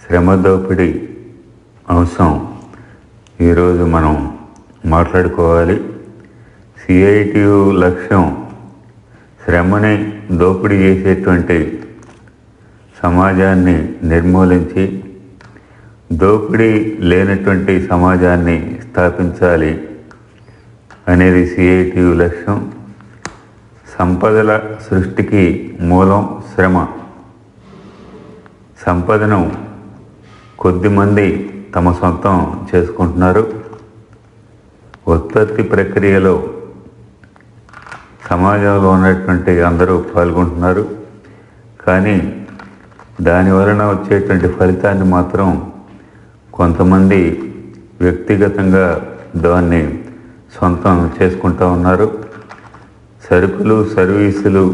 శ్రమ దోపిడీ అంశం ఈరోజు మనం మాట్లాడుకోవాలి. సిఐటియు లక్ష్యం శ్రమని దోపిడీ చేసేటువంటి సమాజాన్ని నిర్మూలించి దోపిడీ లేనటువంటి సమాజాన్ని స్థాపించాలి అనేది సిఐటియు లక్ష్యం. సంపదల సృష్టికి మూలం శ్రమ. సంపదను కొద్దిమంది తమ సొంతం చేసుకుంటున్నారు. ఉత్పత్తి ప్రక్రియలో సమాజంలో ఉన్నటువంటి అందరూ పాల్గొంటున్నారు. కానీ దాని వలన వచ్చేటువంటి ఫలితాన్ని మాత్రం కొంతమంది వ్యక్తిగతంగా దాన్ని సొంతం చేసుకుంటూ ఉన్నారు. సరుకులు, సర్వీసులు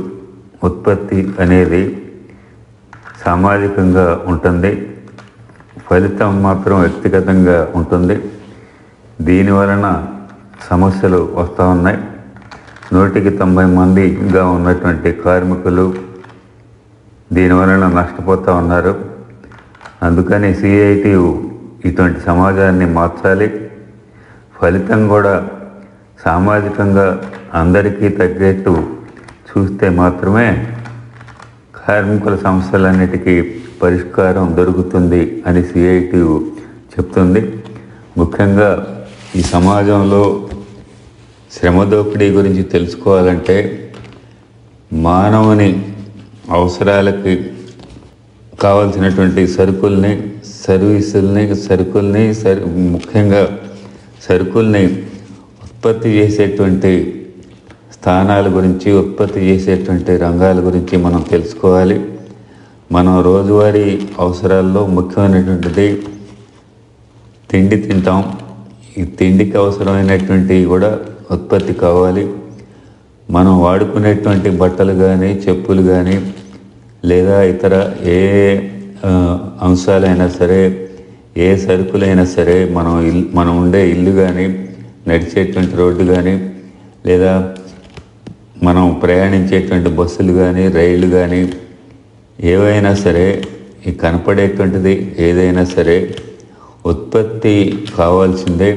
ఉత్పత్తి అనేది సామాజికంగా ఉంటుంది, ఫలితం మాత్రం వ్యక్తిగతంగా ఉంటుంది. దీనివలన సమస్యలు వస్తూ ఉన్నాయి. 190 మందిగా ఉన్నటువంటి కార్మికులు దీనివలన నష్టపోతూ ఉన్నారు. అందుకని సిఐటియు ఇటువంటి సమాజాన్ని మార్చాలి. ఫలితం కూడా సామాజికంగా అందరికీ తగ్గట్టు చూస్తే మాత్రమే కార్మికుల సమస్యలన్నిటికీ పరిష్కారం దొరుకుతుంది అని సిఐటియు చెప్తుంది. ముఖ్యంగా ఈ సమాజంలో శ్రమ దోపిడీ గురించి తెలుసుకోవాలంటే మానవుని అవసరాలకి కావాల్సినటువంటి సరుకుల్ని, సర్వీసుల్ని, ముఖ్యంగా సరుకుల్ని ఉత్పత్తి చేసేటువంటి స్థానాల గురించి, ఉత్పత్తి చేసేటువంటి రంగాల గురించి మనం తెలుసుకోవాలి. మనం రోజువారీ అవసరాల్లో ముఖ్యమైనటువంటిది తిండి తింటాం. ఈ తిండికి అవసరమైనటువంటివి కూడా ఉత్పత్తి కావాలి. మనం వాడుకునేటువంటి బట్టలు కానీ, చెప్పులు కానీ, లేదా ఇతర ఏ అంశాలైనా సరే, ఏ సరుకులైనా సరే, మనం ఉండే ఇల్లు కానీ, నడిచేటువంటి రోడ్డు కానీ, లేదా మనం ప్రయాణించేటువంటి బస్సులు కానీ, రైళ్ళు కానీ, ఏవైనా సరే, ఈ కనపడేటువంటిది ఏదైనా సరే ఉత్పత్తి కావాల్సిందే.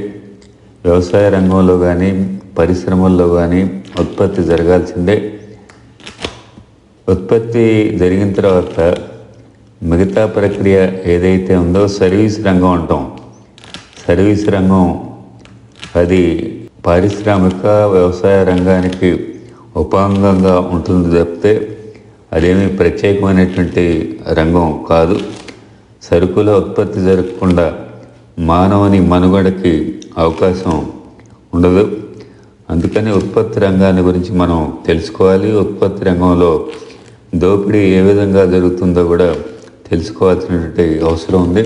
వ్యవసాయ రంగంలో కానీ, పరిశ్రమల్లో కానీ ఉత్పత్తి జరగాల్సిందే. ఉత్పత్తి జరిగిన తర్వాత మిగతా ప్రక్రియ ఏదైతే ఉందో సర్వీస్ రంగం అంటాం. సర్వీస్ రంగం అది పారిశ్రామిక వ్యవసాయ రంగానికి ఉపాంగంగా ఉంటుంది తప్పితే అదేమీ ప్రత్యేకమైనటువంటి రంగం కాదు. సరుకుల ఉత్పత్తి జరగకుండా మానవుని మనుగడకి అవకాశం ఉండదు. అందుకని ఉత్పత్తి రంగాన్ని గురించి మనం తెలుసుకోవాలి. ఉత్పత్తి రంగంలో దోపిడీ ఏ విధంగా జరుగుతుందో కూడా తెలుసుకోవాల్సినటువంటి అవసరం ఉంది.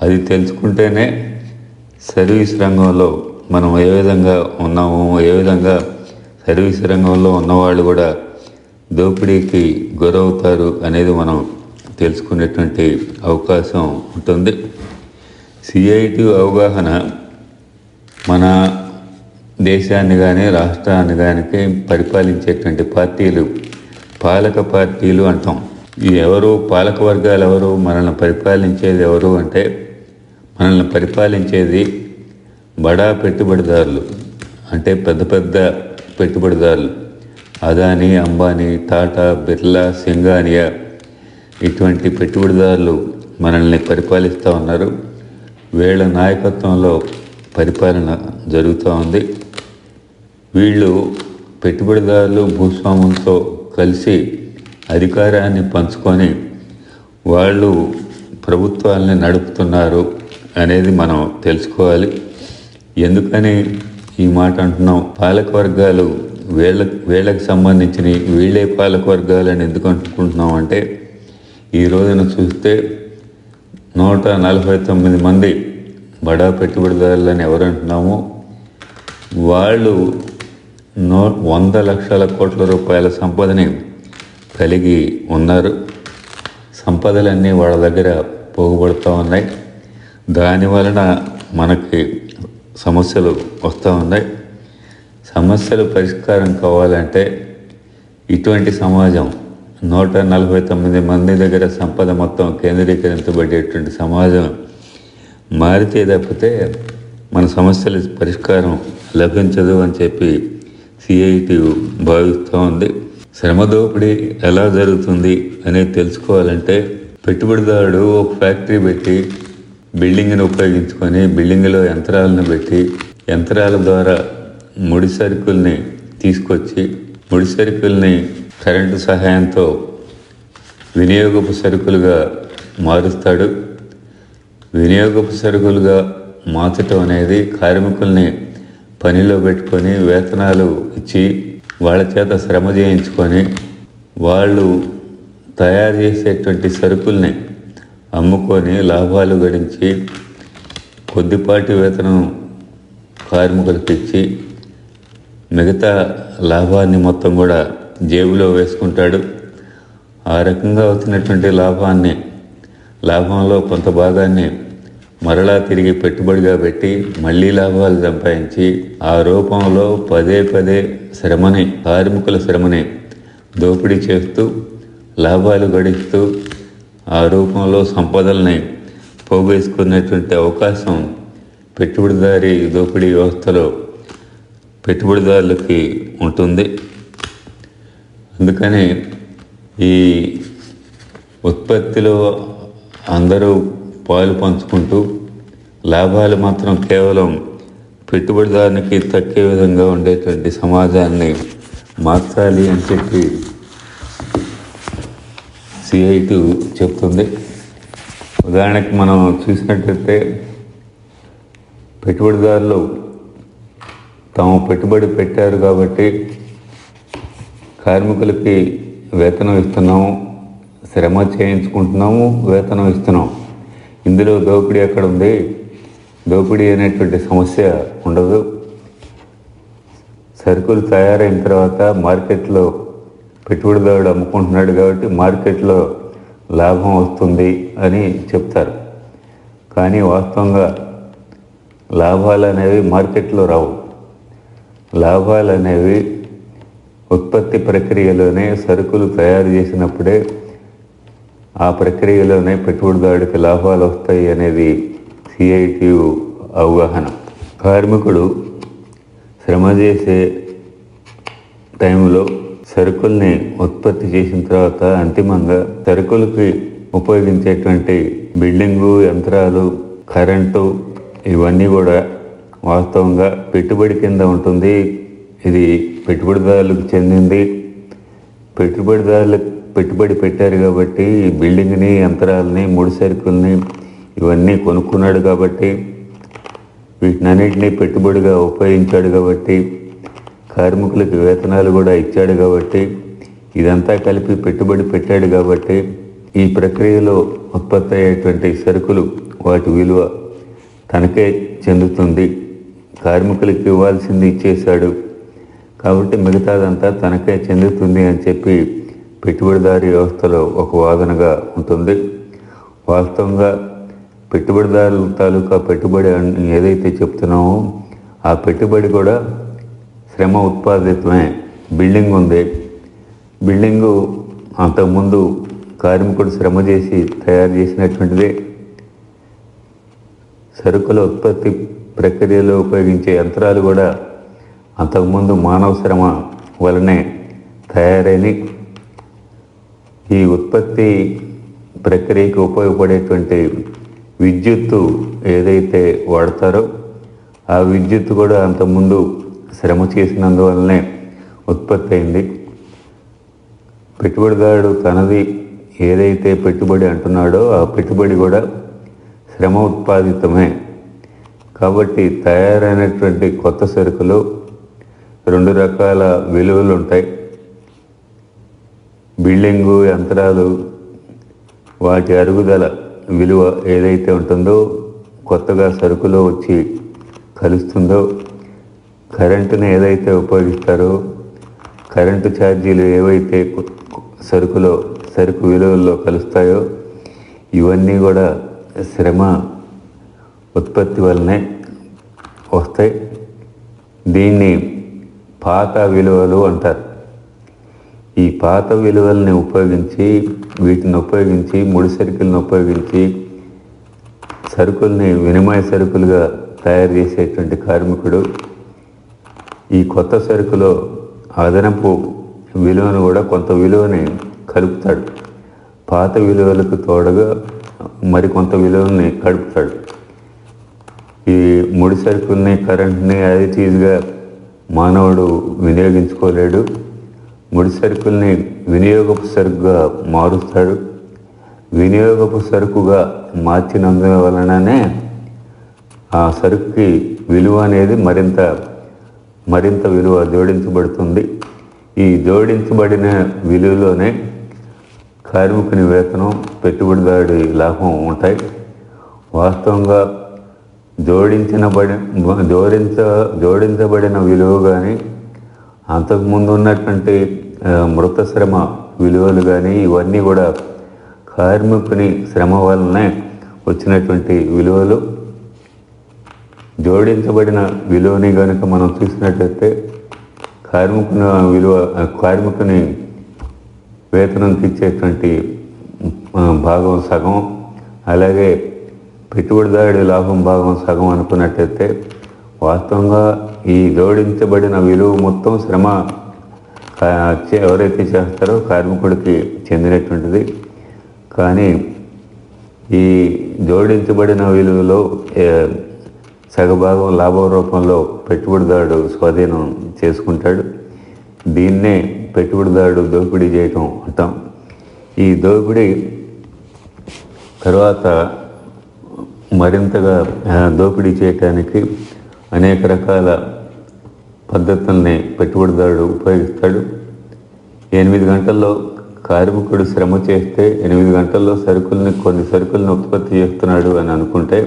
అది తెలుసుకుంటేనే సర్వీస్ రంగంలో మనం ఏ విధంగా ఉన్నాము, ఏ విధంగా సర్వీస్ రంగంలో ఉన్నవాళ్ళు కూడా దోపిడీకి గురవుతారు అనేది మనం తెలుసుకునేటువంటి అవకాశం ఉంటుంది. సిఐటియు అవగాహన మన దేశాన్ని కానీ, రాష్ట్రాన్ని కానీ పరిపాలించేటువంటి పార్టీలు పాలక పార్టీలు అంటాం. ఈ ఎవరు పాలక వర్గాలు ఎవరు, మనల్ని పరిపాలించేది ఎవరు అంటే మనల్ని పరిపాలించేది బడా పెట్టుబడిదారులు, అంటే పెద్ద పెద్ద పెట్టుబడిదారులు. అదానీ, అంబానీ, టాటా, బిర్లా, సింఘానియా ఇటువంటి పెట్టుబడిదారులు మనల్ని పరిపాలిస్తూ ఉన్నారు. వీళ్ళ నాయకత్వంలో పరిపాలన జరుగుతూ ఉంది. వీళ్ళు పెట్టుబడిదారులు భూస్వాములతో కలిసి అధికారాన్ని పంచుకొని వాళ్ళు ప్రభుత్వాలని నడుపుతున్నారు అనేది మనం తెలుసుకోవాలి. ఎందుకని ఈ మాట అంటున్నాం? పాలక వర్గాలు వీళ్ళకి సంబంధించిన వీళ్ళే పాలక వర్గాలని ఎందుకు అనుకుంటున్నాం అంటే ఈ రోజున చూస్తే 149 మంది బడా పెట్టుబడిదారులని ఎవరు అంటున్నామో వాళ్ళు 100 లక్షల కోట్ల రూపాయల సంపదని కలిగి ఉన్నారు. సంపదలన్నీ వాళ్ళ దగ్గర పోగుపడుతూ ఉన్నాయి. దానివలన మనకి సమస్యలు వస్తూ ఉన్నాయి. సమస్యలు పరిష్కారం కావాలంటే ఇటువంటి సమాజం 149 మంది దగ్గర సంపద మొత్తం కేంద్రీకరించబడేటువంటి సమాజం మారితే తప్పితే మన సమస్యల పరిష్కారం లభించదు అని చెప్పి సిఐటి భావిస్తూ ఉంది. శ్రమ దోపిడీ ఎలా జరుగుతుంది అనేది తెలుసుకోవాలంటే పెట్టుబడిదారుడు ఒక ఫ్యాక్టరీ పెట్టి బిల్డింగ్ని ఉపయోగించుకొని బిల్డింగ్లో యంత్రాలను పెట్టి యంత్రాల ద్వారా ముడి సరుకుల్ని తీసుకొచ్చి ముడి సరుకుల్ని కరెంటు సహాయంతో వినియోగపు సరుకులుగా మారుస్తాడు. వినియోగపు సరుకులుగా మార్చటం అనేది కార్మికుల్ని పనిలో పెట్టుకొని వేతనాలు ఇచ్చి వాళ్ళ చేత శ్రమ చేయించుకొని వాళ్ళు తయారు చేసేటువంటి సరుకుల్ని అమ్ముకొని లాభాలు గడించి కొద్దిపాటి వేతనం కార్మికులకు ఇచ్చి మిగతా లాభాన్ని మొత్తం కూడా జేబులో వేసుకుంటాడు. ఆ రకంగా వచ్చినటువంటి లాభంలో కొంత భాగాన్ని మరలా తిరిగి పెట్టుబడిగా పెట్టి మళ్ళీ లాభాలు సంపాదించి ఆ రూపంలో పదే కార్మికుల శ్రమని దోపిడీ చేస్తూ లాభాలు గడిస్తూ ఆ రూపంలో సంపదల్ని పోగేసుకునేటువంటి అవకాశం పెట్టుబడిదారీ దోపిడీ వ్యవస్థలో పెట్టుబడిదారులకి ఉంటుంది. అందుకని ఈ ఉత్పత్తిలో అందరూ పాలు పంచుకుంటూ లాభాలు మాత్రం కేవలం పెట్టుబడిదారునికి తక్కే విధంగా ఉండేటువంటి సమాజాన్ని మార్చాలి అని చెప్పి సిఐటి చెప్తుంది. ఉదాహరణకి మనం చూసినట్లయితే పెట్టుబడిదారులు తాము పెట్టుబడి పెట్టారు కాబట్టి కార్మికులకి వేతనం ఇస్తున్నాము, శ్రమ చేయించుకుంటున్నాము, వేతనం ఇస్తున్నాం. ఇందులో దోపిడీ ఎక్కడ ఉంది? దోపిడీ అనేటువంటి సమస్య ఉండదు. సరుకులు తయారైన తర్వాత మార్కెట్లో పెట్టుబడిదారుడు అమ్ముకుంటున్నాడు కాబట్టి మార్కెట్లో లాభం వస్తుంది అని చెప్తారు. కానీ వాస్తవంగా లాభాలు అనేవి మార్కెట్లో రావు. లాభాలు అనేవి ఉత్పత్తి ప్రక్రియలోనే సరుకులు తయారు చేసినప్పుడే ఆ ప్రక్రియలోనే పెట్టుబడిదారుడికి లాభాలు వస్తాయి అనేది సిఐటి అవగాహన. కార్మికుడు శ్రమ చేసే టైంలో సరుకుల్ని ఉత్పత్తి చేసిన తర్వాత అంతిమంగా సరుకులకి ఉపయోగించేటువంటి బిల్డింగు, యంత్రాలు, కరెంటు ఇవన్నీ కూడా వాస్తవంగా పెట్టుబడి కింద ఉంటుంది. ఇది పెట్టుబడిదారులకు చెందింది. పెట్టుబడి పెట్టారు కాబట్టి ఈ బిల్డింగ్ని, యంత్రాలని, ముడి సరుకుల్ని ఇవన్నీ కొనుక్కున్నాడు కాబట్టి వీటినన్నింటినీ పెట్టుబడిగా ఉపయోగించాడు కాబట్టి కార్మికులకు వేతనాలు కూడా ఇచ్చాడు కాబట్టి ఇదంతా కలిపి పెట్టుబడి పెట్టాడు కాబట్టి ఈ ప్రక్రియలో ఉత్పత్తి అయ్యేటువంటి సరుకులు వాటి విలువ తనకే చెందుతుంది. కార్మికులకు ఇవ్వాల్సింది ఇచ్చేశాడు కాబట్టి మిగతాదంతా తనకే చెందుతుంది అని చెప్పి పెట్టుబడిదారీ వ్యవస్థలో ఒక వాదనగా ఉంటుంది. వాస్తవంగా పెట్టుబడిదారుల తాలూకా పెట్టుబడి ఏదైతే చెప్తున్నామో ఆ పెట్టుబడి కూడా శ్రమ ఉత్పాదితమే. బిల్డింగ్ ఉంది, బిల్డింగు అంతకుముందు కార్మికుడు శ్రమ చేసి తయారు చేసినటువంటిదే. సరుకుల ఉత్పత్తి ప్రక్రియలో ఉపయోగించే యంత్రాలు కూడా అంతకుముందు మానవ శ్రమ వలనే తయారైన ఈ ఉత్పత్తి ప్రక్రియకి ఉపయోగపడేటువంటి విద్యుత్తు ఏదైతే వాడతారో ఆ విద్యుత్తు కూడా అంతకుముందు శ్రమ చేసినందువల్లనే ఉత్పత్తి అయింది. పెట్టుబడిదారుడు తనది ఏదైతే పెట్టుబడి అంటున్నాడో ఆ పెట్టుబడి కూడా శ్రమ ఉత్పాదితమే. కాబట్టి తయారైనటువంటి కొత్త సరుకులు 2 రకాల విలువలు ఉంటాయి. బిల్డింగు, యంత్రాలు వాటి అరుగుదల విలువ ఏదైతే ఉంటుందో, కొత్తగా సరుకులో వచ్చి కలుస్తుందో, కరెంటుని ఏదైతే ఉపయోగిస్తారో, కరెంటు ఛార్జీలు ఏవైతే సరుకు విలువల్లో కలుస్తాయో ఇవన్నీ కూడా శ్రమ ఉత్పత్తి వల్లనే వస్తాయి. దీన్ని పాత విలువలు అంటారు. ఈ పాత విలువల్ని ఉపయోగించి, వీటిని ఉపయోగించి, ముడి సరుకులను ఉపయోగించి సరుకుల్ని వినిమయ సరుకులుగా తయారు చేసేటువంటి కార్మికుడు ఈ కొత్త సరుకులో అదనపు విలువను కూడా, కొంత విలువని కలుపుతాడు. పాత విలువలకు తోడుగా మరికొంత విలువల్ని కలుపుతాడు. ఈ ముడి సరుకుల్ని, కరెంట్ని యాజ్ ఇట్ ఈజ్గా మానవుడు వినియోగించుకోలేడు. ముడి సరుకుల్ని వినియోగపు సరుకుగా మారుస్తాడు. వినియోగపు సరుకుగా మార్చినందువలననే ఆ సరుకుకి విలువ అనేది మరింత విలువ జోడించబడుతుంది. ఈ జోడించబడిన విలువలోనే కార్మికుని వేతనం, పెట్టుబడిదారుడి లాభం ఉంటాయి. వాస్తవంగా జోడించబడిన విలువ కానీ, అంతకుముందు ఉన్నటువంటి మృత శ్రమ విలువలు కానీ, ఇవన్నీ కూడా కార్మికుని శ్రమ వలనే వచ్చినటువంటి విలువలు. జోడించబడిన విలువని కనుక మనం చూసినట్లయితే కార్మికుని వేతనంకి ఇచ్చేటువంటి భాగం సగం, అలాగే పెట్టుబడిదారుడి లాభం భాగం సగం అనుకున్నట్లయితే వాస్తవంగా ఈ జోడించబడిన విలువ మొత్తం శ్రమ ఎవరైతే చేస్తారో కార్మికుడికి చెందినటువంటిది. కానీ ఈ జోడించబడిన విలువలో సగభాగం లాభం రూపంలో పెట్టుబడిదారుడు స్వాధీనం చేసుకుంటాడు. దీన్నే పెట్టుబడిదారుడు దోపిడీ చేయటం అంటాం. ఈ దోపిడీ తర్వాత మరింతగా దోపిడీ చేయటానికి అనేక రకాల పద్ధతుల్ని పెట్టుబడిదారుడు ఉపయోగిస్తాడు. 8 గంటల్లో కార్మికుడు శ్రమ చేస్తే 8 గంటల్లో కొన్ని సరుకుల్ని ఉత్పత్తి చేస్తున్నాడు అని అనుకుంటే,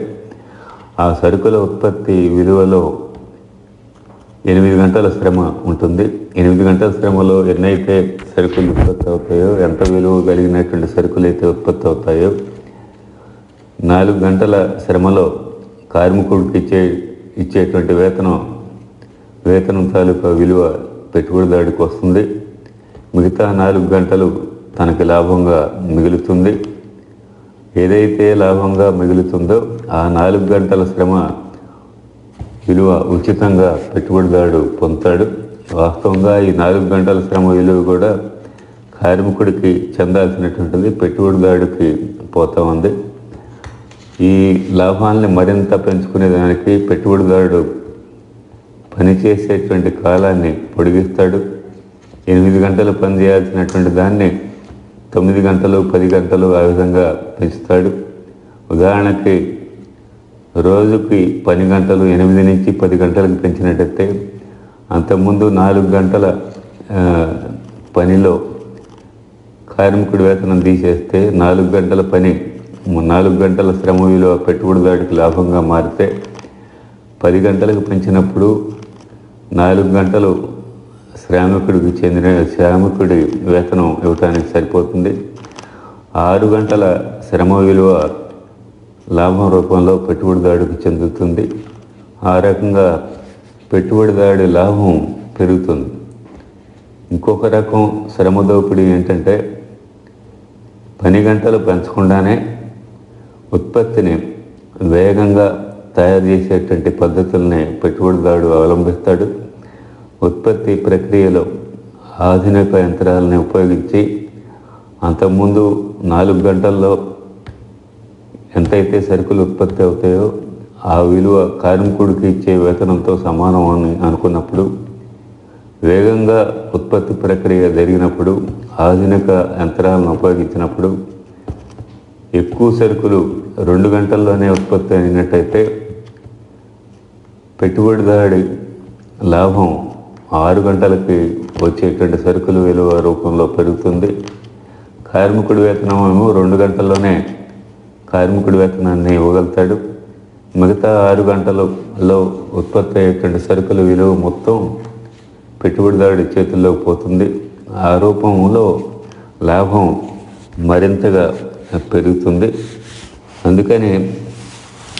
ఆ సరుకుల ఉత్పత్తి విలువలో 8 గంటల శ్రమ ఉంటుంది. 8 గంటల శ్రమలో ఎన్నైతే సరుకులు ఉత్పత్తి అవుతాయో, ఎంత విలువ కలిగినటువంటి సరుకులు అయితే ఉత్పత్తి అవుతాయో, 4 గంటల శ్రమలో కార్మికుడికి ఇచ్చేటువంటి వేతనం తాలూకా విలువ పెట్టుబడిదారుడికి వస్తుంది. మిగతా 4 గంటలు తనకి లాభంగా మిగులుతుంది. ఏదైతే లాభంగా మిగులుతుందో ఆ 4 గంటల శ్రమ విలువ ఉచితంగా పెట్టుబడిదారుడు పొందుతాడు. వాస్తవంగా ఈ 4 గంటల శ్రమ విలువ కూడా కార్మికుడికి చెందాల్సినటువంటిది పెట్టుబడిదారుడికి పోతా ఉంది. ఈ లాభాలని మరింత పెంచుకునేదానికి పెట్టుబడిదారుడు పనిచేసేటువంటి కాలాన్ని పొడిగిస్తాడు. 8 గంటలు పని చేయాల్సినటువంటి దాన్ని 9 గంటలు, 10 గంటలు ఆ విధంగా పెంచుతాడు. ఉదాహరణకి రోజుకి పని గంటలు 8 నుంచి 10 గంటలకు పెంచినట్టయితే, అంతకుముందు 4 గంటల పనిలో కార్మికుడి వేతనం తీసేస్తే 4 గంటల పని, 4 గంటల శ్రమ విలువ పెట్టుబడిదారుడికి లాభంగా మారితే, 10 గంటలకు పెంచినప్పుడు 4 గంటలు శ్రామికుడి వేతనం ఇవ్వటానికి సరిపోతుంది. 6 గంటల శ్రమ విలువ లాభం రూపంలో పెట్టుబడిదారుడికి చెందుతుంది. ఆ రకంగా పెట్టుబడిదారుడి లాభం పెరుగుతుంది. ఇంకొక రకం శ్రమ దోపిడీ ఏంటంటే, పని గంటలు పెంచకుండానే ఉత్పత్తిని వేగంగా తయారు చేసేటువంటి పద్ధతుల్ని పెట్టుబడిదారుడు అవలంబిస్తాడు. ఉత్పత్తి ప్రక్రియలో ఆధునిక యంత్రాలని ఉపయోగించి అంతకుముందు 4 గంటల్లో ఎంతైతే సరుకులు ఉత్పత్తి అవుతాయో ఆ విలువ కార్మికుడికి ఇచ్చే వేతనంతో సమానం అని అనుకున్నప్పుడు, వేగంగా ఉత్పత్తి ప్రక్రియ జరిగినప్పుడు, ఆధునిక యంత్రాలను ఉపయోగించినప్పుడు ఎక్కువ సరుకులు 2 గంటల్లోనే ఉత్పత్తి అయినట్టయితే పెట్టుబడిదారుడి లాభం 6 గంటలకి వచ్చేటువంటి సరుకుల విలువ రూపంలో పెరుగుతుంది. కార్మికుడి వేతనం ఏమో 2 గంటల్లోనే కార్మికుడి వేతనాన్ని ఇవ్వగలుగుతాడు. మిగతా 6 గంటలలో ఉత్పత్తి అయ్యేటువంటి సరుకుల విలువ మొత్తం పెట్టుబడిదారుడి చేతుల్లోకి పోతుంది. ఆ రూపంలో లాభం మరింతగా పెరుగుతుంది. అందుకని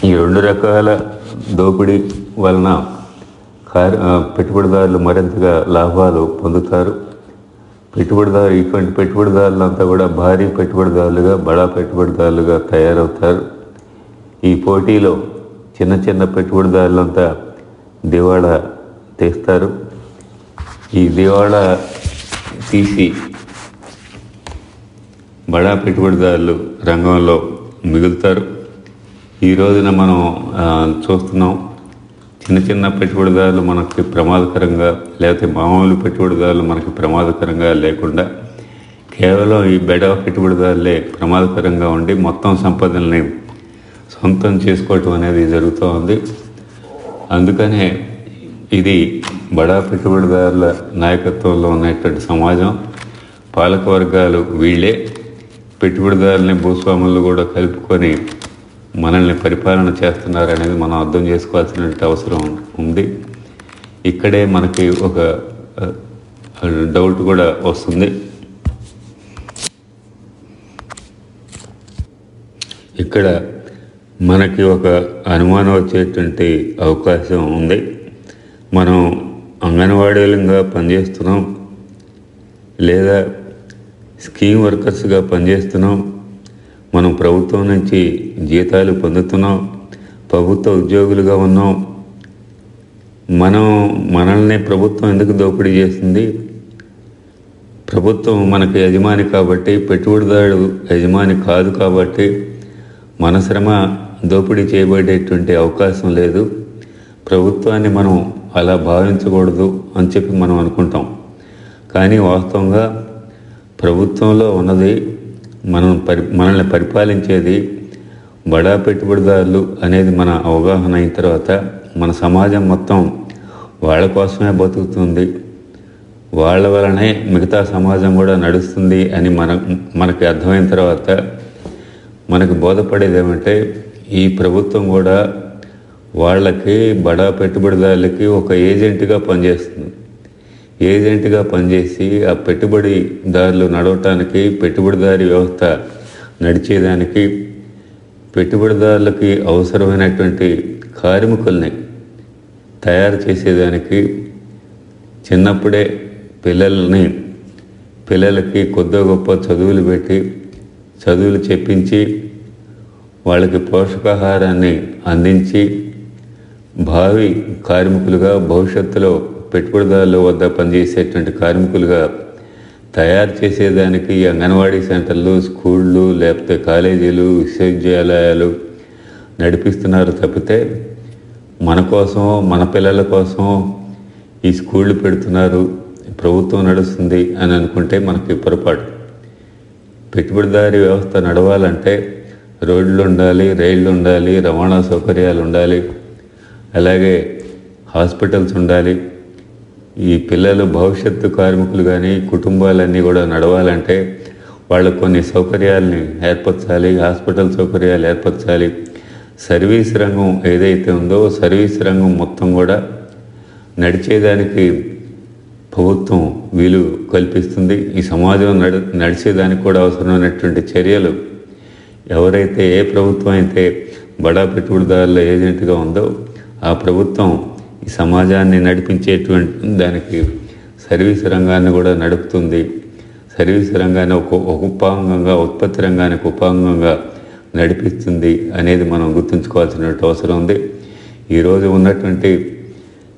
ఈ 2 రకాల దోపిడీ వలన పెట్టుబడిదారులు మరింతగా లాభాలు పొందుతారు. ఇటువంటి పెట్టుబడిదారులంతా కూడా భారీ పెట్టుబడిదారులుగా, బడా పెట్టుబడిదారులుగా తయారవుతారు. ఈ పోటీలో చిన్న చిన్న పెట్టుబడిదారులంతా దివాళా తీస్తారు. ఈ దివాళా తీసి బడా పెట్టుబడిదారులు రంగంలో మిగులుతారు. ఈ రోజున మనం చూస్తున్నాం, చిన్న చిన్న పెట్టుబడిదారులు మనకి ప్రమాదకరంగా, లేకపోతే మామూలు పెట్టుబడిదారులు మనకి ప్రమాదకరంగా లేకుండా కేవలం ఈ బడా పెట్టుబడిదారులే ప్రమాదకరంగా ఉండి మొత్తం సంపదల్ని సొంతం చేసుకోవటం అనేది జరుగుతూ ఉంది. అందుకనే ఇది బడా పెట్టుబడిదారుల నాయకత్వంలో ఉన్నటువంటి సమాజం, పాలక వర్గాలు వీళ్ళే పెట్టుబడిదారులని, భూస్వాములు కూడా కలుపుకొని మనల్ని పరిపాలన చేస్తున్నారు అనేది మనం అర్థం చేసుకోవాల్సిన అవసరం ఉంది. ఇక్కడే మనకి ఒక డౌట్ కూడా వస్తుంది. ఇక్కడ మనకి ఒక అనుమానం వచ్చేటువంటి అవకాశం ఉంది. మనం అంగన్వాడీలుగా పనిచేస్తున్నాం, లేదా స్కీమ్ వర్కర్స్గా పనిచేస్తున్నాం, మనం ప్రభుత్వం నుంచి జీతాలు పొందుతున్నాం, ప్రభుత్వ ఉద్యోగులుగా ఉన్నాం. మనల్ని ప్రభుత్వం ఎందుకు దోపిడీ చేస్తుంది? ప్రభుత్వం మనకు యజమాని కాబట్టి, పెట్టుబడిదారుడు యజమాని కాదు కాబట్టి మన శ్రమ దోపిడీ చేయబడేటువంటి అవకాశం లేదు. ప్రభుత్వాన్ని మనం అలా భావించకూడదు అని చెప్పి మనం అనుకుంటాం. కానీ వాస్తవంగా ప్రభుత్వంలో ఉన్నది మనల్ని పరిపాలించేది బడా పెట్టుబడిదారులు అనేది మన అవగాహన అయిన తర్వాత మన సమాజం మొత్తం వాళ్ళ కోసమే బతుకుతుంది, వాళ్ళ వలనే మిగతా సమాజం కూడా నడుస్తుంది అని మనకి అర్థమైన తర్వాత మనకు బోధపడేది ఏమంటే, ఈ ప్రభుత్వం కూడా వాళ్ళకి, బడా పెట్టుబడిదారులకి ఒక ఏజెంట్గా పనిచేస్తుంది. ఏజెంట్గా పనిచేసి ఆ పెట్టుబడిదారులు నడవటానికి, పెట్టుబడిదారి వ్యవస్థ నడిచేదానికి, పెట్టుబడిదారులకి అవసరమైనటువంటి కార్మికుల్ని తయారు చేసేదానికి చిన్నప్పుడే పిల్లలకి కొద్ది గొప్ప చదువులు పెట్టి, చదువులు చెప్పించి, వాళ్ళకి పోషకాహారాన్ని అందించి, భావి కార్మికులుగా, భవిష్యత్తులో పెట్టుబడిదారుల వద్ద పనిచేసేటువంటి కార్మికులుగా తయారు చేసేదానికి అంగన్వాడీ సెంటర్లు, స్కూళ్ళు, లేకపోతే కాలేజీలు, విశ్వవిద్యాలయాలు నడిపిస్తున్నారు తప్పితే మన కోసం, మన పిల్లల కోసం ఈ స్కూళ్ళు పెడుతున్నారు, ప్రభుత్వం నడుస్తుంది అని అనుకుంటే మనకి పొరపాటు. పెట్టుబడిదారీ వ్యవస్థ నడవాలంటే రోడ్లు ఉండాలి, రైళ్ళు ఉండాలి, రవాణా సౌకర్యాలు ఉండాలి, అలాగే హాస్పిటల్స్ ఉండాలి. ఈ పిల్లలు భవిష్యత్తు కార్మికులు కానీ కుటుంబాలన్నీ కూడా నడవాలంటే వాళ్ళకు కొన్ని సౌకర్యాలని ఏర్పరచాలి, హాస్పిటల్ సౌకర్యాలు ఏర్పరచాలి. సర్వీస్ రంగం ఏదైతే ఉందో సర్వీస్ రంగం మొత్తం కూడా నడిచేదానికి ప్రభుత్వం వీలు కల్పిస్తుంది. ఈ సమాజం నడిచేదానికి కూడా అవసరమైనటువంటి చర్యలు ఎవరైతే, ఏ ప్రభుత్వం అయితే బడా పెట్టుబడిదారుల ఏజెంట్గా ఉందో ఆ ప్రభుత్వం ఈ సమాజాన్ని నడిపించేటువంటి దానికి సర్వీస్ రంగాన్ని కూడా నడుపుతుంది. సర్వీస్ రంగాన్ని ఒక ఉపాంగంగా, ఉత్పత్తి రంగానికి ఉపాంగంగా నడిపిస్తుంది అనేది మనం గుర్తుంచుకోవాల్సిన అవసరం ఉంది. ఈరోజు ఉన్నటువంటి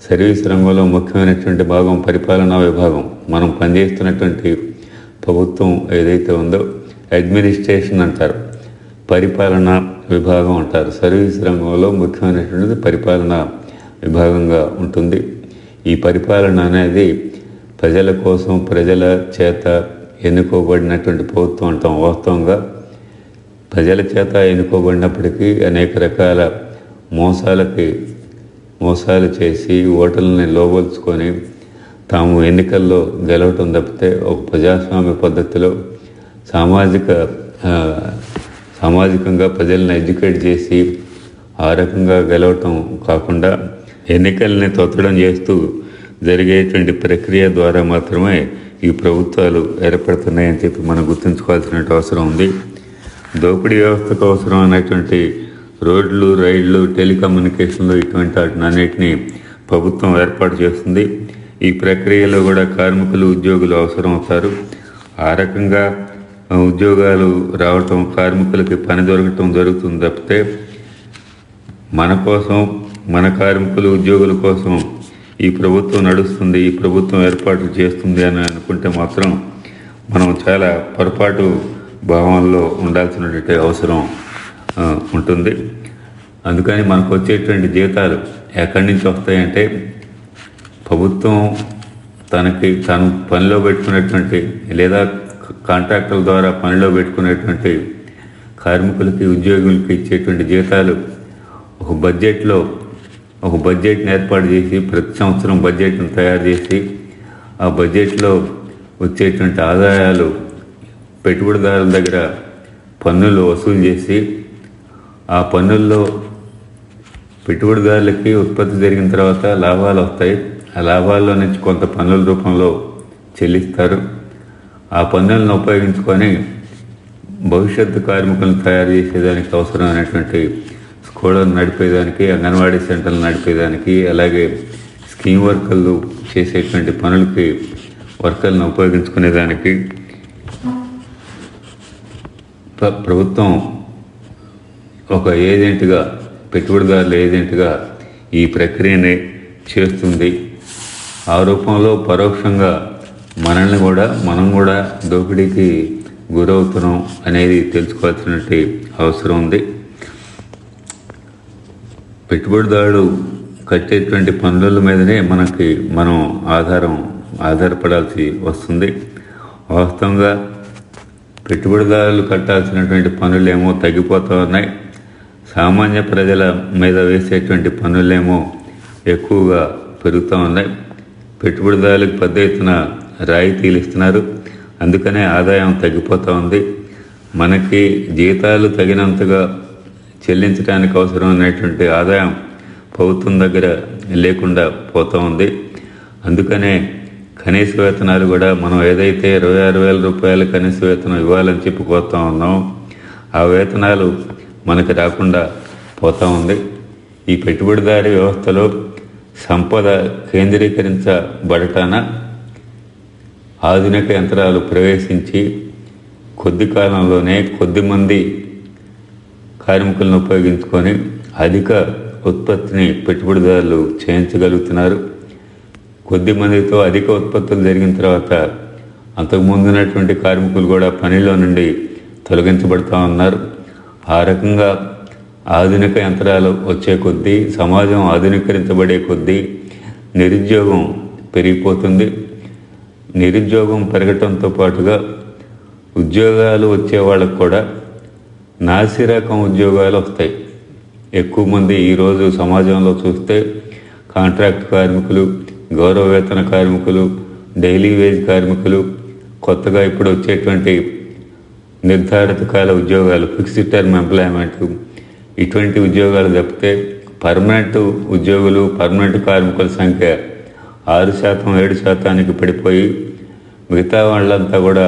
సర్వీస్ రంగంలో ముఖ్యమైనటువంటి భాగం పరిపాలనా విభాగం. మనం పనిచేస్తున్నటువంటి ప్రభుత్వం ఏదైతే ఉందో అడ్మినిస్ట్రేషన్ అంటారు, పరిపాలనా విభాగం అంటారు. సర్వీస్ రంగంలో ముఖ్యమైనటువంటిది పరిపాలనా విభాగంగా ఉంటుంది. ఈ పరిపాలన అనేది ప్రజల కోసం, ప్రజల చేత ఎన్నుకోబడినటువంటి ప్రభుత్వం అంటాం. వాస్తవంగా ప్రజల చేత ఎన్నుకోబడినప్పటికీ అనేక రకాల మోసాలు చేసి ఓటర్లని లోబల్చుకొని తాము ఎన్నికల్లో గెలవటం తప్పితే ఒక ప్రజాస్వామ్య పద్ధతిలో సామాజికంగా ప్రజలను ఎడ్యుకేట్ చేసి ఆ రకంగా గెలవటం కాకుండా ఎన్నికల్ని తొత్తడం చేస్తూ జరిగేటువంటి ప్రక్రియ ద్వారా మాత్రమే ఈ ప్రభుత్వాలు ఏర్పడుతున్నాయని చెప్పి మనం గుర్తుంచుకోవాల్సిన అవసరం ఉంది. దోపిడీ వ్యవస్థకు అవసరమైనటువంటి రోడ్లు, రైళ్లు, టెలికమ్యూనికేషన్లు ఇటువంటి వాటినన్నిటినీ ప్రభుత్వం ఏర్పాటు చేస్తుంది. ఈ ప్రక్రియలో కూడా కార్మికులు ఉద్యోగులు అవసరం అవుతారు. ఆ రకంగా ఉద్యోగాలు రావటం, కార్మికులకి పని దొరకటం జరుగుతుంది తప్పితే మన కోసం, మన కార్మికులు ఉద్యోగుల కోసం ఈ ప్రభుత్వం నడుస్తుంది, ఈ ప్రభుత్వం ఏర్పాట్లు చేస్తుంది అని అనుకుంటే మాత్రం మనం చాలా పొరపాటు భావంలో ఉండాల్సినటువంటి అవసరం ఉంటుంది. అందుకని మనకు వచ్చేటువంటి జీతాలు ఎక్కడి నుంచి వస్తాయంటే ప్రభుత్వం తను పనిలో పెట్టుకునేటువంటి లేదా కాంట్రాక్టుల ద్వారా పనిలో పెట్టుకునేటువంటి కార్మికులకి ఉద్యోగులకి ఇచ్చేటువంటి జీతాలు ఒక బడ్జెట్ని ఏర్పాటు చేసి ప్రతి సంవత్సరం బడ్జెట్ను తయారు చేసి ఆ బడ్జెట్లో వచ్చేటువంటి ఆదాయాలు పెట్టుబడిదారుల దగ్గర పన్నులు వసూలు చేసి ఆ పన్నుల్లో పెట్టుబడిదారులకి ఉత్పత్తి జరిగిన తర్వాత లాభాలు వస్తాయి. ఆ లాభాల్లో నుంచి కొంత పన్నుల రూపంలో చెల్లిస్తారు. ఆ పన్నులను ఉపయోగించుకొని భవిష్యత్తు కార్మికులను తయారు చేసేదానికి అవసరమైనటువంటి స్కూళ్ళను నడిపేదానికి, అంగన్వాడీ సెంటర్లు నడిపేదానికి, అలాగే స్కీమ్ వర్కర్లు చేసేటువంటి పనులకి వర్కర్లను ఉపయోగించుకునేదానికి ప్రభుత్వం ఒక ఏజెంట్గా, పెట్టుబడిదారుల ఏజెంట్గా ఈ ప్రక్రియని చేస్తుంది. ఆ రూపంలో పరోక్షంగా మనం కూడా దోపిడీకి గురవుతున్నాం అనేది తెలుసుకోవాల్సినటువంటి అవసరం ఉంది. పెట్టుబడిదారుడు కట్టేటువంటి పన్నుల మీదనే మనం ఆధారపడాల్సి వస్తుంది. వాస్తవంగా పెట్టుబడిదారులు కట్టాల్సినటువంటి పన్నులేమో తగ్గిపోతూ ఉన్నాయి. సామాన్య ప్రజల మీద వేసేటువంటి పన్నులేమో ఎక్కువగా పెరుగుతూ ఉన్నాయి. పెట్టుబడిదారులకు పెద్ద ఎత్తున రాయితీలు ఇస్తున్నారు. అందుకనే ఆదాయం తగ్గిపోతూ ఉంది. మనకి జీతాలు తగినంతగా చెల్లించడానికి అవసరమైనటువంటి ఆదాయం ప్రభుత్వం దగ్గర లేకుండా పోతూ ఉంది. అందుకనే కనీస వేతనాలు కూడా మనం ఏదైతే 26,000 రూపాయల కనీస వేతనం ఇవ్వాలని చెప్పుకోతా ఉన్నాం, ఆ వేతనాలు మనకు రాకుండా పోతూ ఉంది. ఈ పెట్టుబడిదారీ వ్యవస్థలో సంపద కేంద్రీకరించబడటాన ఆధునిక యంత్రాలు ప్రవేశించి కొద్ది కాలంలోనే కొద్దిమంది కార్మికులను ఉపయోగించుకొని అధిక ఉత్పత్తిని పెట్టుబడిదారులు చేయించగలుగుతున్నారు. కొద్ది మందితో అధిక ఉత్పత్తులు జరిగిన తర్వాత అంతకుముందున్నటువంటి కార్మికులు కూడా పనిలో నుండి తొలగించబడుతూ ఉన్నారు. ఆ రకంగా ఆధునిక యంత్రాలు వచ్చే కొద్దీ, సమాజం ఆధునీకరించబడే కొద్దీ నిరుద్యోగం పెరిగిపోతుంది. నిరుద్యోగం పెరగటంతో పాటుగా ఉద్యోగాలు వచ్చే వాళ్ళకు కూడా నాసి రకం ఉద్యోగాలు వస్తాయి. ఎక్కువ మంది ఈరోజు సమాజంలో చూస్తే కాంట్రాక్ట్ కార్మికులు, గౌరవ వేతన కార్మికులు, డైలీ వేజ్ కార్మికులు, కొత్తగా ఇప్పుడు వచ్చేటువంటి నిర్ధారిత కాల ఉద్యోగాలు, ఫిక్స్డ్ టర్మ్ ఎంప్లాయ్మెంట్, ఇటువంటి ఉద్యోగాలు తప్పితే పర్మనెంట్ ఉద్యోగులు, పర్మనెంట్ కార్మికుల సంఖ్య 6%, 7% పడిపోయి మిగతా వాళ్ళంతా కూడా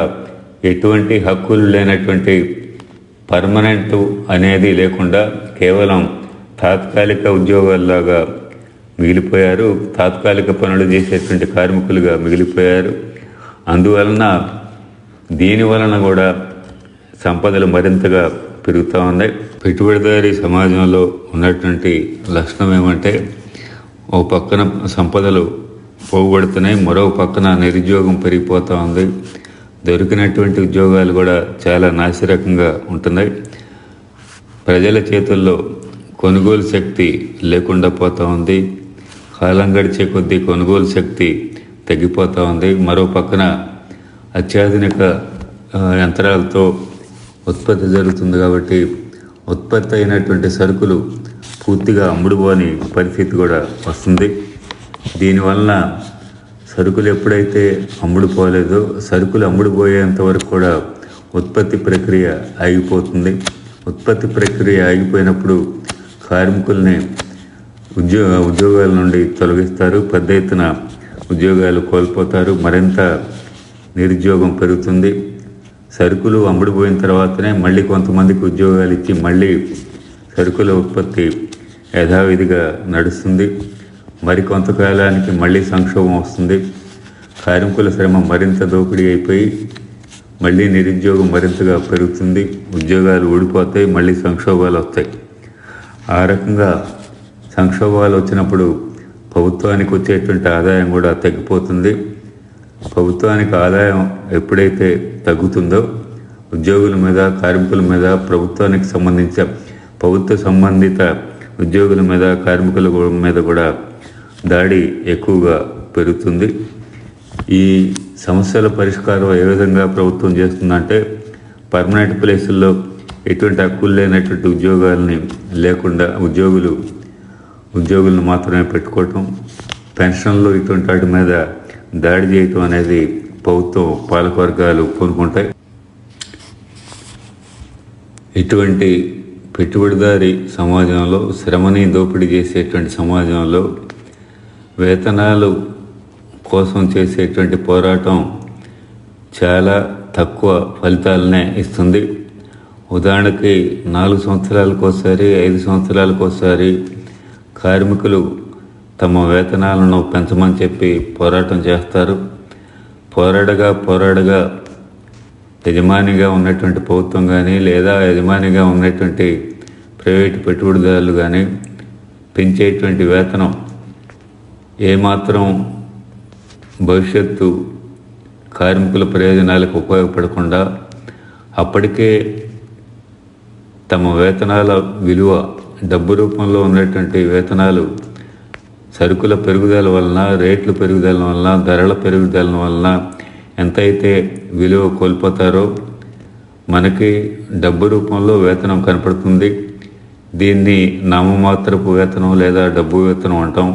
ఎటువంటి హక్కులు లేనటువంటి పర్మనెంట్ అనేది లేకుండా కేవలం తాత్కాలిక ఉద్యోగాల్లాగా మిగిలిపోయారు. తాత్కాలిక పనులు చేసేటువంటి కార్మికులుగా మిగిలిపోయారు. అందువలన దీనివలన కూడా సంపదలు మరింతగా పెరుగుతూ ఉన్నాయి. పెట్టుబడిదారీ సమాజంలో ఉన్నటువంటి లక్షణం ఏమంటే, ఓ పక్కన సంపదలు పోగొడుతున్నాయి, మరో పక్కన నిరుద్యోగం పెరిగిపోతూ ఉంది. దొరికినటువంటి ఉద్యోగాలు కూడా చాలా నాసిరకంగా ఉంటున్నాయి. ప్రజల చేతుల్లో కొనుగోలు శక్తి లేకుండా పోతూ ఉంది. కాలం గడిచే కొద్దీ కొనుగోలు శక్తి తగ్గిపోతూ ఉంది. మరో పక్కన అత్యాధునిక యంత్రాలతో ఉత్పత్తి జరుగుతుంది కాబట్టి ఉత్పత్తి అయినటువంటి సరుకులు పూర్తిగా అమ్ముడుపోని పరిస్థితి కూడా వస్తుంది. దీనివలన సరుకులు ఎప్పుడైతే అమ్ముడుపోలేదో, సరుకులు అమ్ముడుపోయేంత వరకు కూడా ఉత్పత్తి ప్రక్రియ ఆగిపోతుంది. ఉత్పత్తి ప్రక్రియ ఆగిపోయినప్పుడు కార్మికుల్ని ఉద్యోగాల నుండి తొలగిస్తారు. పెద్ద ఎత్తున ఉద్యోగాలు కోల్పోతారు. మరింత నిరుద్యోగం పెరుగుతుంది. సరుకులు అమ్ముడుపోయిన తర్వాతనే మళ్ళీ కొంతమందికి ఉద్యోగాలు ఇచ్చి మళ్ళీ సరుకుల ఉత్పత్తి యథావిధిగా నడుస్తుంది. మరికొంతకాలానికి మళ్ళీ సంక్షోభం వస్తుంది. కార్మికుల శ్రమ మరింత దోపిడీ అయిపోయి మళ్ళీ నిరుద్యోగం మరింతగా పెరుగుతుంది. ఉద్యోగాలు ఊడిపోతాయి, మళ్ళీ సంక్షోభాలు వస్తాయి. ఆ రకంగా సంక్షోభాలు వచ్చినప్పుడు ప్రభుత్వానికి వచ్చేటువంటి ఆదాయం కూడా తగ్గిపోతుంది. ప్రభుత్వానికి ఆదాయం ఎప్పుడైతే తగ్గుతుందో ఉద్యోగుల మీద, కార్మికుల మీద, ప్రభుత్వానికి ప్రభుత్వ సంబంధిత ఉద్యోగుల మీద, కార్మికుల మీద కూడా దాడి ఎక్కువగా పెరుగుతుంది. ఈ సమస్యల పరిష్కారం ఏ విధంగా ప్రభుత్వం చేస్తుందంటే, పర్మనెంట్ ప్లేసుల్లో ఎటువంటి హక్కులు లేనటువంటి ఉద్యోగాలని లేకుండా ఉద్యోగులను మాత్రమే పెట్టుకోవటం, పెన్షన్లు ఇటువంటి వాటి మీద దాడి చేయటం అనేది ప్రభుత్వం, పాలకవర్గాలు కోరుకుంటాయి. ఇటువంటి పెట్టుబడిదారీ సమాజంలో, శ్రమని దోపిడీ చేసేటువంటి సమాజంలో వేతనాలు కోసం చేసేటువంటి పోరాటం చాలా తక్కువ ఫలితాలనే ఇస్తుంది. ఉదాహరణకి 4 సంవత్సరాలకోసారి, 5 సంవత్సరాలకోసారి కార్మికులు తమ వేతనాలను పెంచమని చెప్పి పోరాటం చేస్తారు. పోరాడగా యజమానిగా ఉన్నటువంటి ప్రభుత్వం కానీ, లేదా యజమానిగా ఉన్నటువంటి ప్రైవేటు పెట్టుబడిదారులు కానీ పెంచేటువంటి వేతనం ఏమాత్రం భవిష్యత్తు కార్మికుల ప్రయోజనాలకు ఉపయోగపడకుండా అప్పటికే తమ వేతనాల విలువ, డబ్బు రూపంలో ఉన్నటువంటి వేతనాలు సరుకుల పెరుగుదల వలన, రేట్ల పెరుగుదల వలన, ధరల పెరుగుదల వలన ఎంతైతే విలువ కోల్పోతారో మనకి డబ్బు రూపంలో వేతనం కనపడుతుంది. దీన్ని నామమాత్రపు వేతనం లేదా డబ్బు వేతనం అంటాం.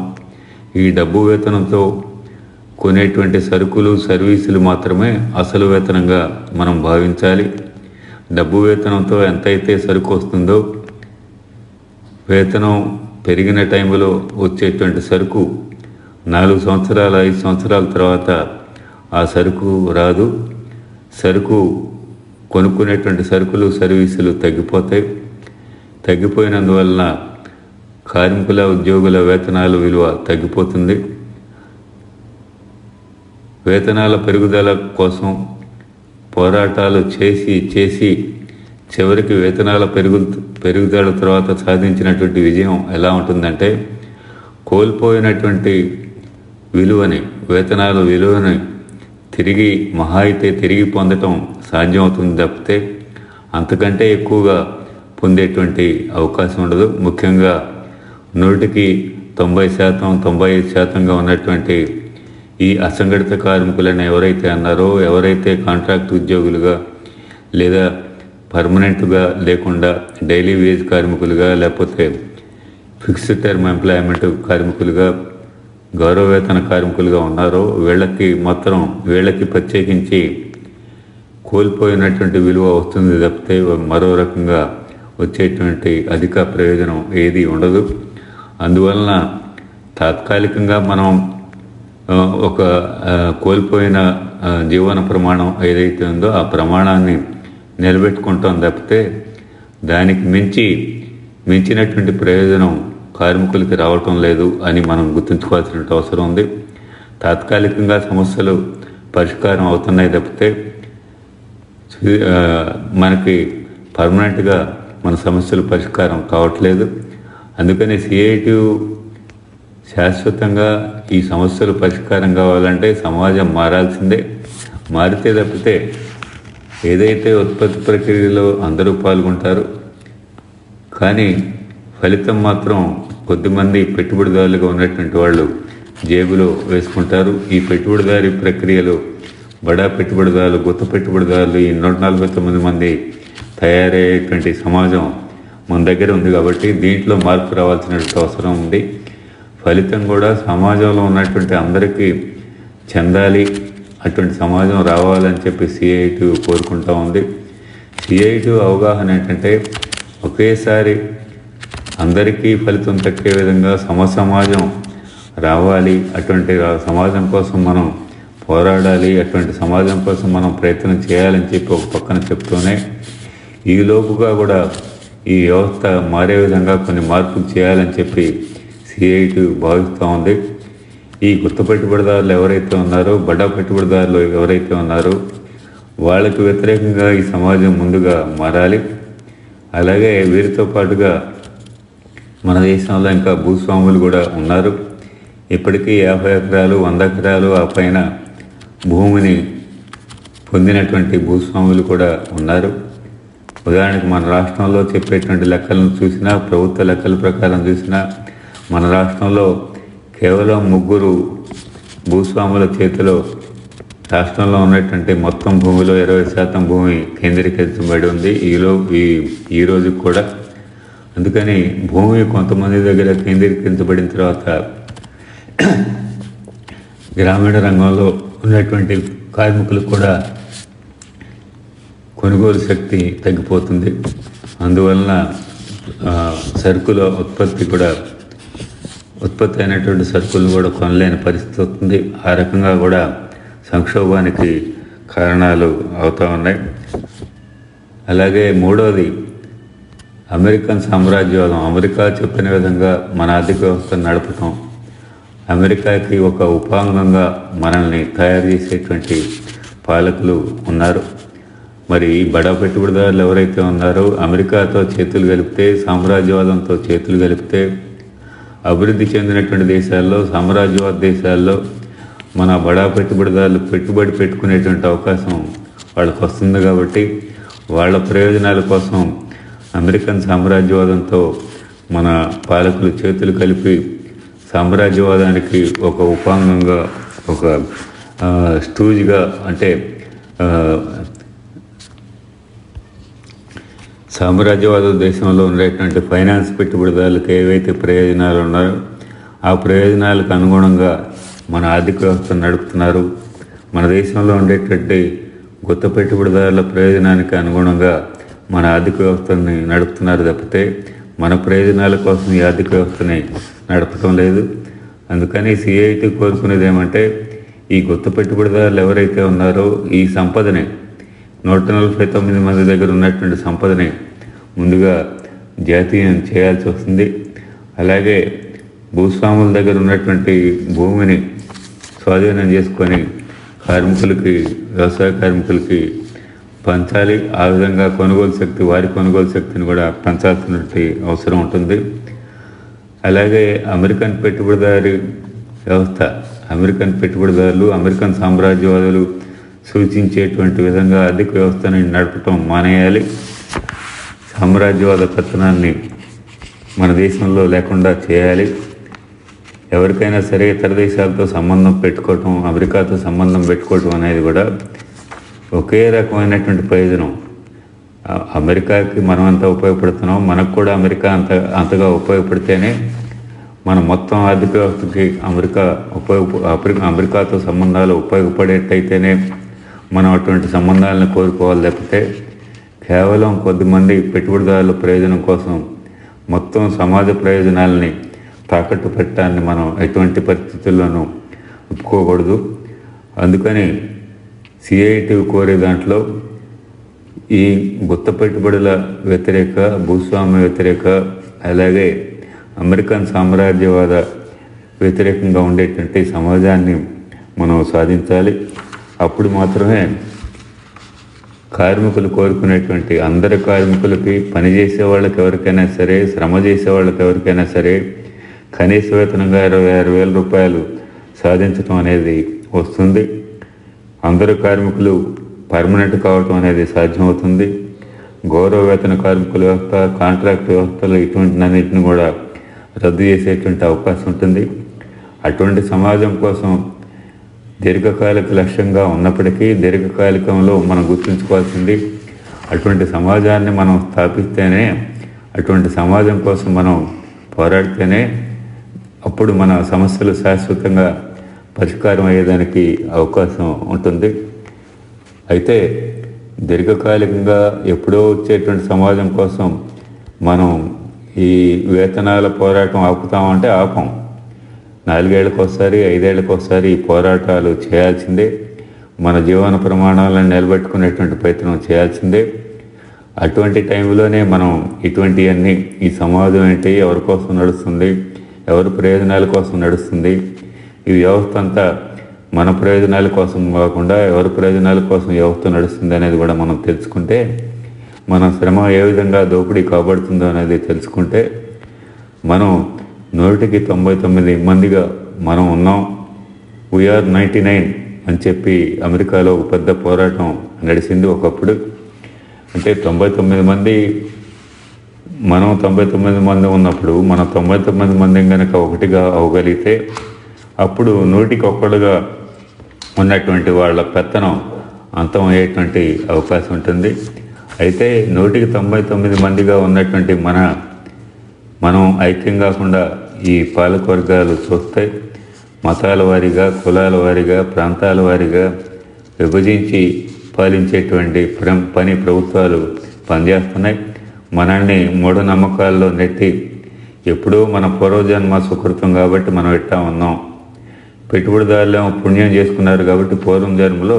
ఈ డబ్బు వేతనంతో కొనేటువంటి సరుకులు, సర్వీసులు మాత్రమే అసలు వేతనంగా మనం భావించాలి. డబ్బు వేతనంతో ఎంతైతే సరుకు వస్తుందో, వేతనం పెరిగిన టైంలో వచ్చేటువంటి సరుకు 4 సంవత్సరాలు, 5 సంవత్సరాల తర్వాత ఆ సరుకు రాదు. కొనుక్కునేటువంటి సరుకులు, సర్వీసులు తగ్గిపోయినందువలన కార్మికుల, ఉద్యోగుల వేతనాల విలువ తగ్గిపోతుంది. వేతనాల పెరుగుదల కోసం పోరాటాలు చేసి చివరికి వేతనాల పెరుగుదల తర్వాత సాధించినటువంటి విజయం ఎలా ఉంటుందంటే, కోల్పోయినటువంటి వేతనాల విలువని తిరిగి పొందటం సాధ్యమవుతుంది తప్పితే అంతకంటే ఎక్కువగా పొందేటువంటి అవకాశం ఉండదు. ముఖ్యంగా 100కి 90%, 95%గా ఉన్నటువంటి ఈ అసంఘటిత కార్మికులను ఎవరైతే అన్నారో, ఎవరైతే కాంట్రాక్ట్ ఉద్యోగులుగా లేదా పర్మనెంట్గా లేకుండా డైలీ వేజ్ కార్మికులుగా, లేకపోతే ఫిక్స్డ్ టర్మ్ ఎంప్లాయ్మెంట్ కార్మికులుగా, గౌరవ వేతన కార్మికులుగా ఉన్నారో వీళ్ళకి ప్రత్యేకించి కోల్పోయినటువంటి విలువ వస్తుంది తప్పితే మరో రకంగా వచ్చేటువంటి అధిక ప్రయోజనం ఏది ఉండదు. అందువలన తాత్కాలికంగా మనం ఒక కోల్పోయిన జీవన ప్రమాణం ఏదైతే ఉందో ఆ ప్రమాణాన్ని నిలబెట్టుకుంటాం తప్పితే దానికి మించినటువంటి ప్రయోజనం కార్మికులకి రావటం లేదు అని మనం గుర్తుంచుకోవాల్సిన అవసరం ఉంది. తాత్కాలికంగా సమస్యలు పరిష్కారం అవుతున్నాయి తప్పితే మనకి పర్మనెంట్గా మన సమస్యలు పరిష్కారం కావట్లేదు. అందుకని సిఐటియు శాశ్వతంగా ఈ సమస్యలు పరిష్కారం కావాలంటే సమాజం మారాల్సిందే. మారితే తప్పితే ఏదైతే ఉత్పత్తి ప్రక్రియలో అందరూ పాల్గొంటారు, కానీ ఫలితం మాత్రం కొద్దిమంది పెట్టుబడిదారులుగా ఉన్నటువంటి వాళ్ళు జేబులో వేసుకుంటారు. ఈ పెట్టుబడిదారీ ప్రక్రియలో బడా పెట్టుబడిదారులు, గుత్త పెట్టుబడిదారులు, ఈ 149 మంది తయారయ్యేటువంటి సమాజం మన దగ్గర ఉంది. కాబట్టి దీంట్లో మార్పు రావాల్సిన అవసరం ఉంది. ఫలితం కూడా సమాజంలో ఉన్నటువంటి అందరికీ చెందాలి, అటువంటి సమాజం రావాలని చెప్పి సిఐటియు కోరుకుంటూ ఉంది. సిఐటియు అవగాహన ఏంటంటే, ఒకేసారి అందరికీ ఫలితం దక్కే విధంగా సమాజం రావాలి, అటువంటి సమాజం కోసం మనం పోరాడాలి, అటువంటి సమాజం కోసం మనం ప్రయత్నం చేయాలని చెప్పి ఒక పక్కన చెప్తూనే ఈలోపుగా కూడా ఈ వ్యవస్థ మారే విధంగా కొన్ని మార్పులు చేయాలని చెప్పి సిఐటి భావిస్తూ ఉంది. ఈ కొత్త పెట్టుబడిదారులు ఎవరైతే ఉన్నారో, బడా పెట్టుబడిదారులు ఎవరైతే ఉన్నారో వాళ్ళకు వ్యతిరేకంగా ఈ సమాజం ముందుగా మారాలి. అలాగే వీరితో పాటుగా మన దేశంలో ఇంకా భూస్వాములు కూడా ఉన్నారు. ఇప్పటికీ 50 ఎకరాలు 100 ఎకరాలు ఆ పైన భూమిని పొందినటువంటి భూస్వాములు కూడా ఉన్నారు. ఉదాహరణకు మన రాష్ట్రంలో చెప్పేటువంటి లెక్కలను చూసినా, ప్రభుత్వ లెక్కల ప్రకారం చూసినా మన రాష్ట్రంలో కేవలం 3 భూస్వాముల చేతిలో రాష్ట్రంలో ఉన్నటువంటి మొత్తం భూమిలో 20% భూమి కేంద్రీకరించబడి ఉంది ఈ రోజు కూడా. అందుకని భూమి కొంతమంది దగ్గర కేంద్రీకరించబడిన తర్వాత గ్రామీణ రంగంలో ఉన్నటువంటి కార్మికులు కూడా కొనుగోలు శక్తి తగ్గిపోతుంది. అందువలన సరుకుల ఉత్పత్తి అయినటువంటి సరుకులు కూడా కొనలేని పరిస్థితి వస్తుంది. ఆ రకంగా కూడా సంక్షోభానికి కారణాలు అవుతూ ఉన్నాయి. అలాగే మూడవది అమెరికన్ సామ్రాజ్యవాదం. అమెరికా చెప్పిన విధంగా మన ఆర్థిక వ్యవస్థను నడపటం, అమెరికాకి ఒక ఉపాంగంగా మనల్ని తయారు చేసేటువంటి పాలకులు ఉన్నారు. మరి బడా పెట్టుబడిదారులు ఎవరైతే ఉన్నారో అమెరికాతో చేతులు కలిపితే, సామ్రాజ్యవాదంతో చేతులు కలిపితే అభివృద్ధి చెందినటువంటి దేశాల్లో, సామ్రాజ్యవాద దేశాల్లో మన బడా పెట్టుబడిదారులు పెట్టుబడి పెట్టుకునేటువంటి అవకాశం వాళ్ళకు వస్తుంది. కాబట్టి వాళ్ళ ప్రయోజనాల కోసం అమెరికన్ సామ్రాజ్యవాదంతో మన పాలకులు చేతులు కలిపి సామ్రాజ్యవాదానికి ఒక ఉపాంగంగా, ఒక స్టూజ్గా, అంటే సామ్రాజ్యవాద దేశంలో ఉండేటువంటి ఫైనాన్స్ పెట్టుబడిదారులకు ఏవైతే ప్రయోజనాలు ఉన్నాయో ఆ ప్రయోజనాలకు అనుగుణంగా మన ఆర్థిక వ్యవస్థను నడుపుతున్నారు. మన దేశంలో ఉండేటువంటి కొత్త పెట్టుబడిదారుల ప్రయోజనానికి అనుగుణంగా మన ఆర్థిక వ్యవస్థని నడుపుతున్నారు తప్పితే మన ప్రయోజనాల కోసం ఈ ఆర్థిక వ్యవస్థని నడపటం లేదు. అందుకని సిఐటి కోరుకునేది ఏమంటే, ఈ కొత్త పెట్టుబడిదారులు ఎవరైతే ఉన్నారో ఈ సంపదని 149 మంది దగ్గర ఉన్నటువంటి సంపదని ముందుగా జాతీయం చేయాల్సి వస్తుంది. అలాగే భూస్వాముల దగ్గర ఉన్నటువంటి భూమిని స్వాధీనం చేసుకొని కార్మికులకి, వ్యవసాయ కార్మికులకి పంచాలి. ఆ విధంగా వారి కొనుగోలు శక్తిని కూడా పెంచాల్సినటువంటి అవసరం ఉంటుంది. అలాగే అమెరికన్ పెట్టుబడిదారి వ్యవస్థ, అమెరికన్ పెట్టుబడిదారులు, అమెరికన్ సామ్రాజ్యవాదులు సూచించేటువంటి విధంగా ఆర్థిక వ్యవస్థని నడపటం మానేయాలి. సామ్రాజ్యవాద పతనాన్ని మన దేశంలో లేకుండా చేయాలి. ఎవరికైనా సరే ఇతర దేశాలతో సంబంధం పెట్టుకోవటం, అమెరికాతో సంబంధం పెట్టుకోవటం అనేది కూడా ఒకే రకమైనటువంటి ప్రయోజనం. అమెరికాకి మనం అంతా ఉపయోగపడుతున్నాం, మనకు కూడా అమెరికా అంతగా ఉపయోగపడితేనే మన మొత్తం ఆర్థిక వ్యవస్థకి అమెరికాతో సంబంధాలు ఉపయోగపడేటైతేనే మనం అటువంటి సంబంధాలను కోరుకోవాలి. లేకపోతే కేవలం కొద్దిమంది పెట్టుబడిదారుల ప్రయోజనం కోసం మొత్తం సమాజ ప్రయోజనాలని తాకట్టు పెట్టడాన్ని మనం ఎటువంటి పరిస్థితుల్లోనూ ఒప్పుకోకూడదు. అందుకని సిఐటి కోరే దాంట్లో ఈ గుత్త పెట్టుబడుల వ్యతిరేక, భూస్వామ్య వ్యతిరేక, అలాగే అమెరికన్ సామ్రాజ్యవాద వ్యతిరేకంగా ఉండేటువంటి సమాజాన్ని మనం సాధించాలి. అప్పుడు మాత్రమే కార్మికులు కోరుకునేటువంటి అందరి కార్మికులకి, పనిచేసే వాళ్ళకి ఎవరికైనా సరే, శ్రమ చేసే వాళ్ళకి ఎవరికైనా సరే కనీస వేతనంగా 26,000 రూపాయలు సాధించడం అనేది వస్తుంది. అందరు కార్మికులు పర్మనెంట్ కావటం అనేది సాధ్యమవుతుంది. గౌరవ వేతన కార్మికుల వ్యవస్థ, కాంట్రాక్ట్ వ్యవస్థలు ఇటువంటినన్నింటిని కూడా రద్దు చేసేటువంటి అవకాశం ఉంటుంది. అటువంటి సమాజం కోసం దీర్ఘకాలిక లక్ష్యంగా ఉన్నప్పటికీ దీర్ఘకాలికంలో మనం గుర్తుంచుకోవాల్సింది, అటువంటి సమాజాన్ని మనం స్థాపిస్తేనే, అటువంటి సమాజం కోసం మనం పోరాడితేనే అప్పుడు మన సమస్యలు శాశ్వతంగా పరిష్కారం అయ్యేదానికి అవకాశం ఉంటుంది. అయితే దీర్ఘకాలికంగా ఎప్పుడో వచ్చేటువంటి సమాజం కోసం మనం ఈ వేతనాల పోరాటం ఆపుతామంటే ఆపం. 4 ఏళ్ళకి ఒకసారి, 5 ఏళ్ళకి ఒకసారి ఈ పోరాటాలు చేయాల్సిందే. మన జీవన ప్రమాణాలను నిలబెట్టుకునేటువంటి ప్రయత్నం చేయాల్సిందే. అటువంటి టైంలోనే మనం ఇటువంటివన్నీ, ఈ సమాజం ఏంటి, ఎవరి కోసం నడుస్తుంది, ఎవరి ప్రయోజనాల కోసం నడుస్తుంది, ఈ వ్యవస్థ అంతా మన ప్రయోజనాల కోసం కాకుండా ఎవరి ప్రయోజనాల కోసం వ్యవస్థ నడుస్తుంది అనేది కూడా మనం తెలుసుకుంటే, మన శ్రమ ఏ విధంగా దోపిడీ కాబడుతుందో అనేది తెలుసుకుంటే, మనం 199 మందిగా మనం ఉన్నాం, వీఆర్ 99 అని చెప్పి అమెరికాలో ఒక పెద్ద పోరాటం నడిచింది ఒకప్పుడు. అంటే 99 మంది, మనం 99 మంది ఉన్నప్పుడు మనం 99 మంది కనుక ఒకటిగా అవ్వగలిగితే అప్పుడు 100కి ఉన్నటువంటి వాళ్ళ పెత్తనం అంతం అయ్యేటువంటి అవకాశం ఉంటుంది. అయితే 199 మందిగా ఉన్నటువంటి మనం ఐక్యం కాకుండా ఈ పాలకవర్గాలు చూస్తే మతాల వారీగా, కులాల వారీగా, ప్రాంతాల వారీగా విభజించి పాలించేటువంటి పని ప్రభుత్వాలు పనిచేస్తున్నాయి. మనల్ని మూఢనమ్మకాల్లో నెట్టి ఎప్పుడూ మన పూర్వజన్మ సుకృతం కాబట్టి మనం ఇట్టా ఉన్నాం, పెట్టుబడిదారులు పుణ్యం చేసుకున్నారు కాబట్టి పూర్వం జన్మలో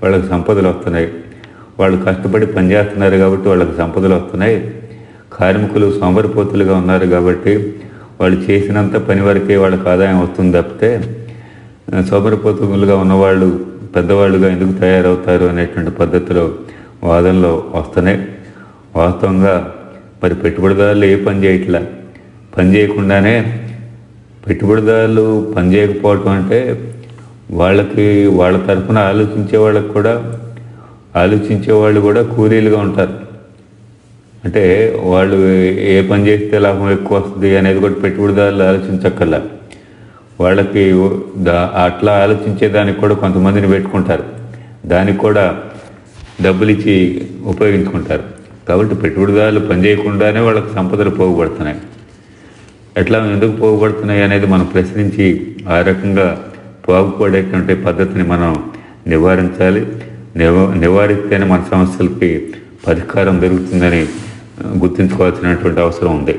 వాళ్ళకి సంపదలు వస్తున్నాయి, వాళ్ళు కష్టపడి పనిచేస్తున్నారు కాబట్టి వాళ్ళకి సంపదలు వస్తున్నాయి, కార్మికులు సోమరిపోతులుగా ఉన్నారు కాబట్టి వాళ్ళు చేసినంత పని వరకే వాళ్ళకి ఆదాయం వస్తుంది తప్పితే సోమరిపోతులుగా ఉన్నవాళ్ళు పెద్దవాళ్ళుగా ఎందుకు తయారవుతారు అనేటువంటి పద్ధతిలో వాదనలో వస్తున్నాయి. వాస్తవంగా మరి పెట్టుబడిదారులు ఏ పని చేయట్లా, పని చేయకుండానే పెట్టుబడిదారులు పని చేయకపోవటం అంటే వాళ్ళ తరఫున ఆలోచించే వాళ్ళు కూడా కూలీలుగా ఉంటారు. అంటే వాళ్ళు ఏ పని చేస్తే లాభం ఎక్కువ వస్తుంది అనేది కూడా పెట్టుబడిదారులు ఆలోచించక్కర్లా, వాళ్ళకి అట్లా ఆలోచించేదానికి కూడా కొంతమందిని పెట్టుకుంటారు, దానికి కూడా డబ్బులు ఇచ్చి ఉపయోగించుకుంటారు. కాబట్టి పెట్టుబడిదారులు పని చేయకుండానే వాళ్ళకి సంపదలు పోగుపడుతున్నాయి. ఎట్లా ఎందుకు పోగుపడుతున్నాయి అనేది మనం ప్రశ్నించి ఆ రకంగా బాగుపడేటువంటి పద్ధతిని మనం నివారించాలి. నివారిస్తేనే మన సమస్యలకి పరిష్కారం దొరుకుతుందని గుర్తుంచుకోవాల్సినటువంటి అవసరం ఉంది.